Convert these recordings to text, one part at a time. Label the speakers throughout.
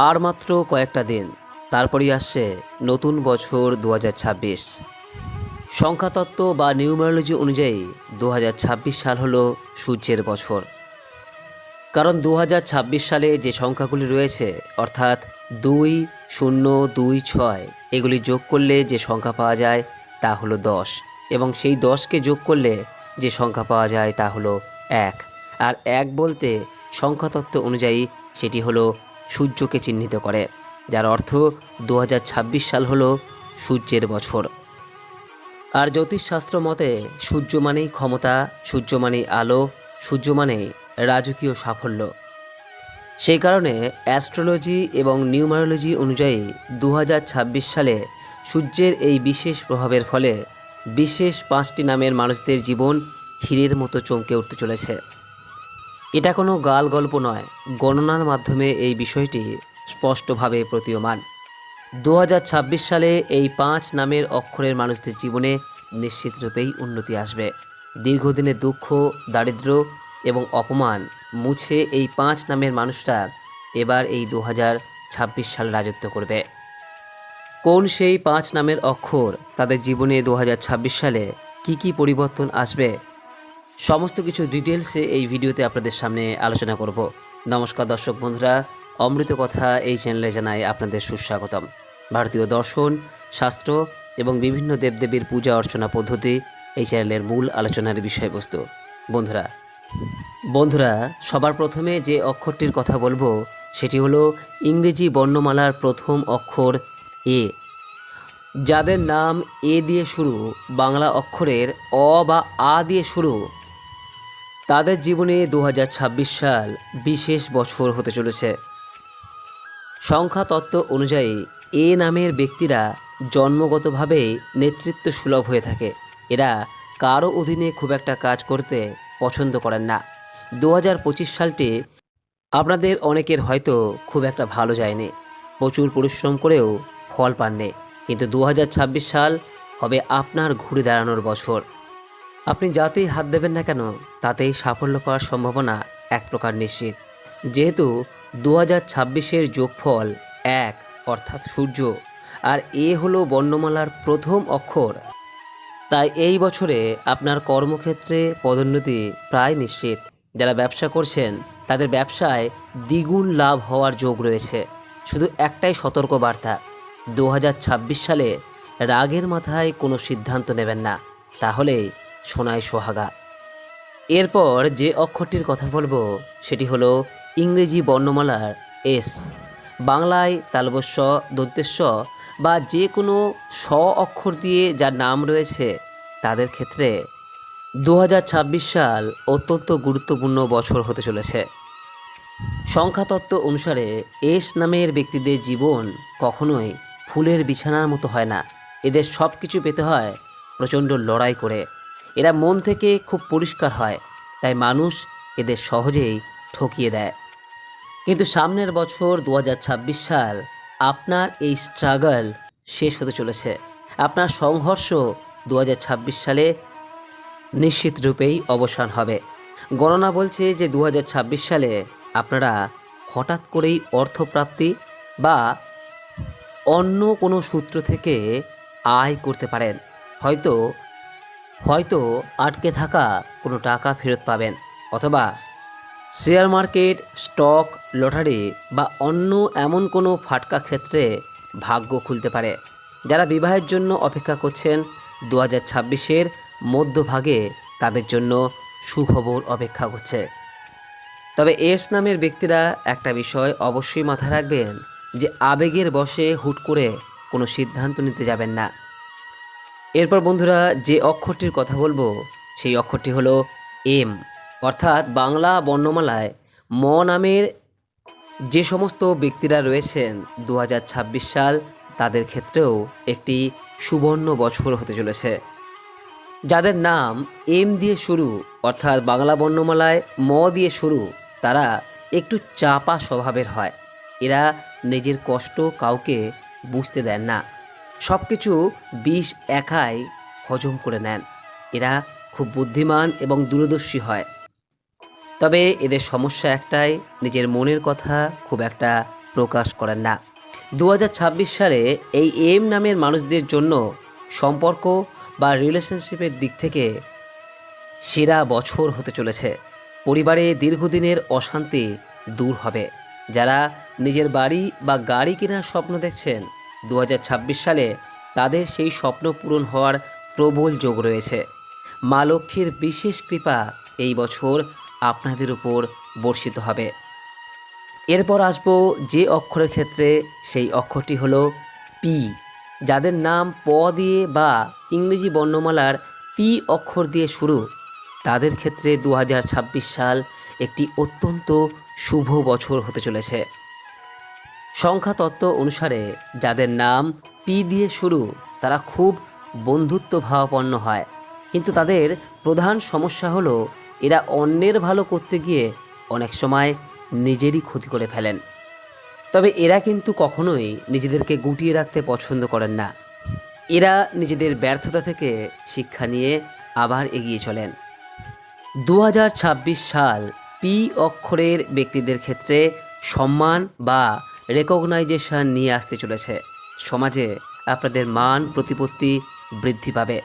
Speaker 1: আর মাত্র কয়েকটা দিন, তারপরই আসছে নতুন বছর 2026। সংখ্যাতত্ত্ব বা নিউমারোলজি অনুযায়ী 2026 সাল হলো সূর্যের বছর। কারণ 2026 সালে যে সংখ্যাগুলি রয়েছে, অর্থাৎ 2026, এগুলি যোগ করলে যে সংখ্যা পাওয়া যায় তা হলো 10, এবং সেই 10কে যোগ করলে যে সংখ্যা পাওয়া যায় তা হলো 1। আর 1 বলতে সংখ্যাতত্ত্ব অনুযায়ী সেটি হলো সূর্যকে চিহ্নিত করে, যার অর্থ 2026 সাল হলো সূর্যের বছর। আর জ্যোতিষশাস্ত্র মতে সূর্য মানেই ক্ষমতা, সূর্য মানেই আলো, সূর্য মানেই রাজকীয় সাফল্য। সেই কারণে অ্যাস্ট্রোলজি এবং নিউমারোলজি অনুযায়ী 2026 সালে সূর্যের এই বিশেষ প্রভাবের ফলে বিশেষ 5টি নামের মানুষদের জীবন হীরের মতো চমকে উঠতে চলেছে। এটা কোনো গাল গল্প নয়, গণনার মাধ্যমে এই বিষয়টি স্পষ্টভাবে প্রতীয়মান। 2026 সালে এই 5 নামের অক্ষরের মানুষদের জীবনে নিশ্চিতরূপেই উন্নতি আসবে। দীর্ঘদিনের দুঃখ, দারিদ্র্য এবং অপমান মুছে এই 5 নামের মানুষরা এবার এই 2026 সাল রাজত্ব করবে। কোন সেই 5 নামের অক্ষর, তাদের জীবনে 2026 সালে কি পরিবর্তন আসবে, সমস্ত কিছু ডিটেলসে এই ভিডিওতে আপনাদের সামনে আলোচনা করব। নমস্কার দর্শক বন্ধুরা, অমৃত কথা এই চ্যানেলে জানাই আপনাদের সুস্বাগতম। ভারতীয় দর্শন, শাস্ত্র এবং বিভিন্ন দেবদেবীর পূজা অর্চনা পদ্ধতি এই চ্যানেলের মূল আলোচনার বিষয়বস্তু। বন্ধুরা, সবার প্রথমে যে অক্ষরটির কথা বলবো সেটি হলো ইংরেজি বর্ণমালার প্রথম অক্ষর এ। যাদের নাম এ দিয়ে শুরু, বাংলা অক্ষরের অ বা আ দিয়ে শুরু, তাদের জীবনে 2026 সাল বিশেষ বছর হতে চলেছে। সংখ্যাতত্ত্ব অনুযায়ী এ নামের ব্যক্তিরা জন্মগতভাবেই নেতৃত্ব সুলভ হয়ে থাকে। এরা কারো অধীনে খুব একটা কাজ করতে পছন্দ করেন না। 2025 সালটি আপনাদের অনেকের হয়তো খুব একটা ভালো যায়নি, প্রচুর পরিশ্রম করেও ফল পাননি, কিন্তু 2026 সাল হবে আপনার ঘুরে দাঁড়ানোর বছর। আপনি যাতেই হাত দেবেন না কেন তাতেই সাফল্য পাওয়ার সম্ভাবনা এক প্রকার নিশ্চিত। যেহেতু 2026-এর যোগফল 1, অর্থাৎ সূর্য, আর এ হলো বর্ণমালার প্রথম অক্ষর, তাই এই বছরে আপনার কর্মক্ষেত্রে পদোন্নতি প্রায় নিশ্চিত। যারা ব্যবসা করছেন তাদের ব্যবসায় দ্বিগুণ লাভ হওয়ার যোগ রয়েছে। শুধু একটাই সতর্ক বার্তা, 2026 সালে রাগের মাথায় কোনো সিদ্ধান্ত নেবেন না, তাহলে সোনায় সোহাগা। এরপর যে অক্ষরটির কথা বলবো সেটি হলো ইংরেজি বর্ণমালার এস। বাংলায় তালবস্য, দন্তেস্ব বা যে কোনো স অক্ষর দিয়ে যার নাম রয়েছে তাদের ক্ষেত্রে 2026 সাল অত্যন্ত গুরুত্বপূর্ণ বছর হতে চলেছে। সংখ্যাতত্ত্ব অনুসারে এস নামের ব্যক্তিদের জীবন কখনোই ফুলের বিছানার মতো হয় না। এদের সব কিছু পেতে হয় প্রচণ্ড লড়াই করে। এরা মন থেকে খুব পরিষ্কার হয়, তাই মানুষ এদের সহজেই ঠকিয়ে দেয়। কিন্তু সামনের বছর 2026 সাল আপনার এই স্ট্রাগল শেষ হতে চলেছে। আপনার সংঘর্ষ 2026 সালে নিশ্চিত রূপেই অবসান হবে। গণনা বলছে যে 2026 সালে আপনারা হঠাৎ করেই অর্থপ্রাপ্তি বা অন্য কোনো সূত্র থেকে আয় করতে পারেন। হয়তো হয়তো আটকে থাকা কোনো টাকা ফেরত পাবেন, অথবা শেয়ার মার্কেট, স্টক, লটারি বা অন্য এমন কোনো ফাটকা ক্ষেত্রে ভাগ্য খুলতে পারে। যারা বিবাহের জন্য অপেক্ষা করছেন 2026-এর মধ্যভাগে তাদের জন্য সুখবর অপেক্ষা করছে। তবে এস নামের ব্যক্তিরা একটা বিষয় অবশ্যই মাথায় রাখবেন, যে আবেগের বশে হুট করে কোনো সিদ্ধান্ত নিতে যাবেন না। এরপর বন্ধুরা, যে অক্ষরটির কথা বলবো সেই অক্ষরটি হলো এম, অর্থাৎ বাংলা বর্ণমালায় ম নামের যে সমস্ত ব্যক্তিরা রয়েছেন 2026 সাল তাদের ক্ষেত্রেও একটি সুবর্ণ বছর হতে চলেছে। যাদের নাম এম দিয়ে শুরু, অর্থাৎ বাংলা বর্ণমালায় ম দিয়ে শুরু, তারা একটু চাপা স্বভাবের হয়। এরা নিজের কষ্ট কাউকে বুঝতে দেন না, সব কিছু বিষ একাই হজম করে নেন। এরা খুব বুদ্ধিমান এবং দূরদর্শী হয়। তবে এদের সমস্যা একটাই, নিজের মনের কথা খুব একটা প্রকাশ করেন না। 2026 সালে এই এম নামের মানুষদের জন্য সম্পর্ক বা রিলেশনশিপের দিক থেকে সেরা বছর হতে চলেছে। পরিবারে দীর্ঘদিনের অশান্তি দূর হবে। যারা নিজের বাড়ি বা গাড়ি কেনার স্বপ্ন দেখছেন, 2026 সালে তাদের সেই স্বপ্ন পূরণ হওয়ার প্রবল যোগ রয়েছে। মা লক্ষ্মীর বিশেষ কৃপা এই বছর আপনাদের উপর বর্ষিত হবে। এরপর আসবো যে অক্ষরের ক্ষেত্রে, সেই অক্ষরটি হলো পি। যাদের নাম প দিয়ে বা ইংরেজি বর্ণমালার পি অক্ষর দিয়ে শুরু, তাদের ক্ষেত্রে 2026 সাল একটি অত্যন্ত শুভ বছর হতে চলেছে। সংখ্যাতত্ত্ব অনুসারে যাদের নাম পি দিয়ে শুরু, তারা খুব বন্ধুত্ব ভাবাপন্ন হয়, কিন্তু তাদের প্রধান সমস্যা হলো এরা অন্যের ভালো করতে গিয়ে অনেক সময় নিজেরই ক্ষতি করে ফেলেন। তবে এরা কিন্তু কখনোই নিজেদেরকে গুটিয়ে রাখতে পছন্দ করেন না। এরা নিজেদের ব্যর্থতা থেকে শিক্ষা নিয়ে আবার এগিয়ে চলেন। 2026 সাল পি অক্ষরের ব্যক্তিদের ক্ষেত্রে সম্মান বা রেকগনাইজেশন নিয়ে আসতে চলেছে। সমাজে আপনাদের মান প্রতিপত্তি বৃদ্ধি পাবে।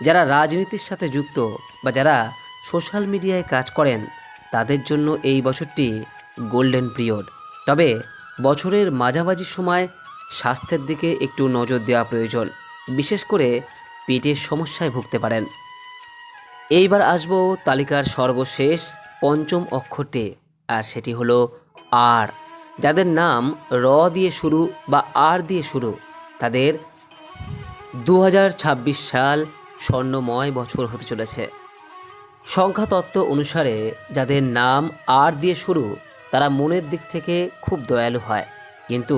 Speaker 1: যারা রাজনীতির সাথে যুক্ত বা যারা সোশ্যাল মিডিয়ায় কাজ করেন, তাদের জন্য এই বছরটি গোল্ডেন পিরিয়ড। তবে বছরের মাঝামাঝি সময় স্বাস্থ্যের দিকে একটু নজর দেওয়া প্রয়োজন, বিশেষ করে পেটের সমস্যায় ভুগতে পারেন। এইবার আসবো তালিকার সর্বশেষ পঞ্চম অক্ষরটি, আর সেটি হলো আর। যাদের নাম র দিয়ে শুরু বা আর দিয়ে শুরু, তাদের 2026 সাল স্বর্ণময় বছর হতে চলেছে। সংখ্যাতত্ত্ব অনুসারে যাদের নাম আর দিয়ে শুরু, তারা মনের দিক থেকে খুব দয়ালু হয়, কিন্তু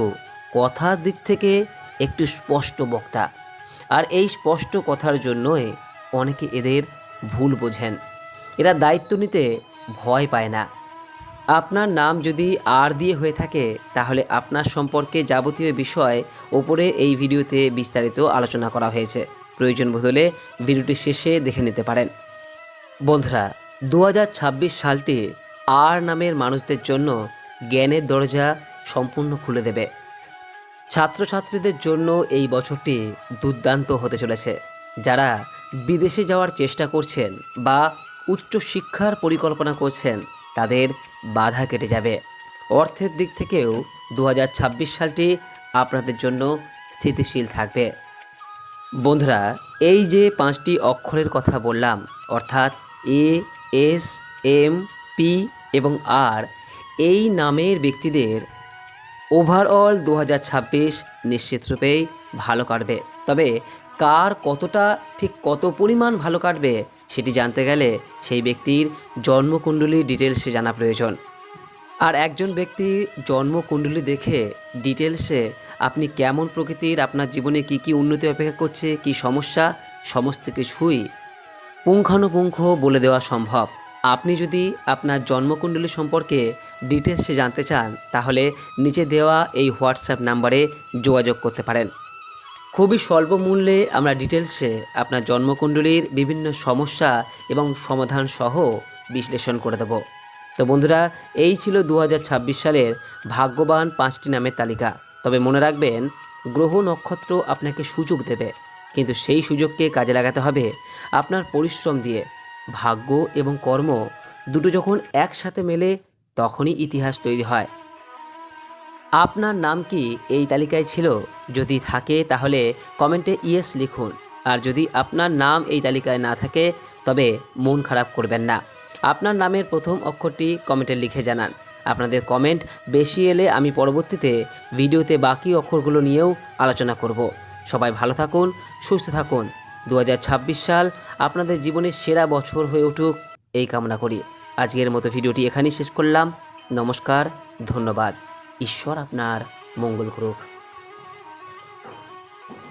Speaker 1: কথার দিক থেকে একটু স্পষ্ট বক্তা। আর এই স্পষ্ট কথার জন্যই অনেকে এদের ভুল বোঝেন। এরা দায়িত্ব নিতে ভয় পায় না। আপনার নাম যদি আর দিয়ে হয়ে থাকে, তাহলে আপনার সম্পর্কে যাবতীয় বিষয় ওপরে এই ভিডিওতে বিস্তারিত আলোচনা করা হয়েছে। প্রয়োজন বোধ হলে ভিডিওটি শেষে দেখে নিতে পারেন। বন্ধুরা, 2026 সালটি আর নামের মানুষদের জন্য জ্ঞানের দরজা সম্পূর্ণ খুলে দেবে। ছাত্রছাত্রীদের জন্য এই বছরটি দুর্দান্ত হতে চলেছে। যারা বিদেশে যাওয়ার চেষ্টা করছেন বা উচ্চশিক্ষার পরিকল্পনা করছেন, তাদের বাধা কেটে যাবে। অর্থের দিক থেকেও 2026 সালটি আপনাদের জন্য স্থিতিশীল থাকবে। বন্ধুরা, এই যে 5টি অক্ষরের কথা বললাম, অর্থাৎ এ, এস, এম, পি এবং আর, এই নামের ব্যক্তিদের ওভারঅল 2026 নিশ্চিতরূপেই ভালো কাটবে। তবে কার কতটা, ঠিক কত পরিমাণ ভালো কাটবে, সেটি জানতে গেলে সেই ব্যক্তির জন্মকুণ্ডলী ডিটেলসে জানা প্রয়োজন। আর একজন ব্যক্তির জন্মকুণ্ডলী দেখে ডিটেলসে আপনি কেমন প্রকৃতির, আপনার জীবনে কি কি উন্নতি অপেক্ষা করছে, কি সমস্যা, সমস্ত কিছুই পুঙ্খানুপুঙ্খ বলে দেওয়া সম্ভব। আপনি যদি আপনার জন্মকুণ্ডলী সম্পর্কে ডিটেলসে জানতে চান, তাহলে নিচে দেওয়া এই হোয়াটসঅ্যাপ নাম্বারে যোগাযোগ করতে পারেন। খুবই স্বল্প মূল্যে আমরা ডিটেলসে আপনার জন্মকুণ্ডলীর বিভিন্ন সমস্যা এবং সমাধান সহ বিশ্লেষণ করে দেব। তো বন্ধুরা, এই ছিল 2026 সালের ভাগ্যবান 5টি নামের তালিকা। তবে মনে রাখবেন, গ্রহ নক্ষত্র আপনাকে সুযোগ দেবে, কিন্তু সেই সুযোগকে কাজে লাগাতে হবে আপনার পরিশ্রম দিয়ে। ভাগ্য এবং কর্ম দুটো যখন একসাথে মেলে, তখনই ইতিহাস তৈরি হয়। আপনার নাম কি এই তালিকায় ছিল? যদি থাকে তাহলে কমেন্টে ইয়েস লিখুন। আর যদি আপনার নাম এই তালিকায় না থাকে, তবে মন খারাপ করবেন না। আপনার নামের প্রথম অক্ষরটি কমেন্টে লিখে জানান। আপনাদের কমেন্ট বেশি এলে আমি পরবর্তীতে ভিডিওতে বাকি অক্ষরগুলো নিয়েও আলোচনা করব। সবাই ভালো থাকুন, সুস্থ থাকুন। 2026 সাল আপনাদের জীবনের সেরা বছর হয়ে উঠুক, এই কামনা করি। আজকের মতো ভিডিওটি এখানেই শেষ করলাম। নমস্কার, ধন্যবাদ। ঈশ্বর আপনার মঙ্গল করুক।